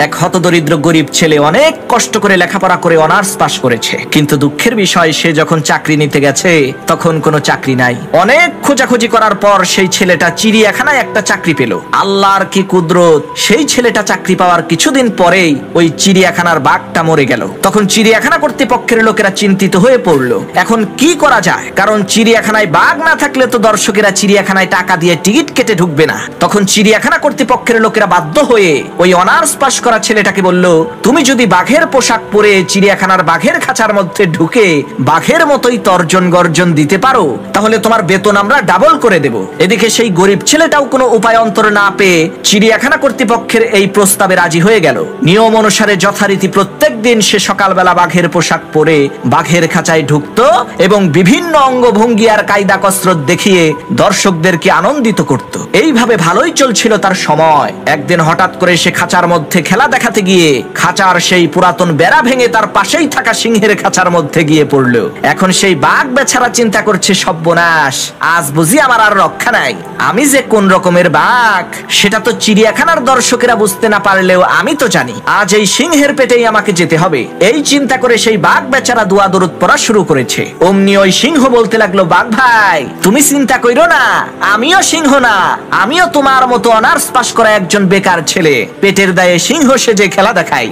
এক হতদরিদ্র গরিব ছেলে অনেক কষ্ট করে লেখাপড়া করে অনার্স পাশ করেছে, কিন্তু দুঃখের বিষয় সে যখন চাকরি নিতে গেছে তখন কোনো চাকরি নাই। অনেক খোঁজাখুঁজি করার পর সেই ছেলেটা চিড়িয়াখানায় একটা চাকরি পেল। আল্লাহর কি কুদরত, সেই ছেলেটা চাকরি পাওয়ার কিছুদিন পরেই ওই চিড়িয়াখানার বাঘটা মরে গেল। তখন চিড়িয়াখানা কর্তৃপক্ষের লোকেরা চিন্তিত হয়ে পড়লো, এখন কি করা যায়, কারণ চিড়িয়াখানায় বাঘ না থাকলে তো দর্শকেরা চিড়িয়াখানায় টাকা দিয়ে টিকিট কেটে ঢুকবে না। তখন চিড়িয়াখানা কর্তৃপক্ষের লোকেরা বাধ্য হয়ে ওই অনার্স পাশ করা ছেলেটাকে বলল, তুমি যদি বাঘের পোশাক পরে চিড়িয়াখানার বাঘের খাঁচার মধ্যে ঢুকে বাঘের মতোই তর্জন গর্জন দিতে পারো, তাহলে তোমার বেতন আমরা ডাবল করে দেব। এদিকে সেই গরিব ছেলেটাও কোনো উপায় অন্তর না পেয়ে চিড়িয়াখানা কর্তৃপক্ষের এই প্রস্তাবে রাজি হয়ে গেল। নিয়ম অনুসারে যথারীতি প্রত্যেক দিন সে সকালবেলা বাঘের পোশাক পরে বাঘের খাঁচায় ঢুকতো এবং বিভিন্ন অঙ্গভঙ্গি আর কায়দা কসরত দেখিয়ে দর্শকদেরকে আনন্দিত করত। এইভাবে ভালোই চলছিল তার সময়। একদিন হঠাৎ করে সে খাঁচার মধ্যে খেলা দেখাতে গিয়ে খাঁচার সেই পুরাতন বেড়া ভেঙে তার পাশেই থাকা সিংহের খাঁচার মধ্যে গিয়ে পড়ল। এখন সেই বাঘ বেচারা চিন্তা করছে, সর্বনাশ, আজ বুঝি আমার আর রক্ষা নাই। আমি যে কোন রকমের বাঘ সেটা তো চিড়িয়াখানার দর্শকেরা বুঝতে না পারলেও আমি তো জানি। আজ এই সিংহের পেটেই আমাকে যেতে হবে। এই চিন্তা করে সেই বাঘ বেচারা দোয়া দরুদ পড়া শুরু করেছে। অমনি ওই সিংহ বলতে লাগলো, বাঘ ভাই, তুমি চিন্তা কইরো না, আমিও সিংহ না, আমিও তোমার মতো অনার্স পাশ করা একজন বেকার ছেলে, পেটের দায়ে সিংহ সেজে খেলা দেখাই।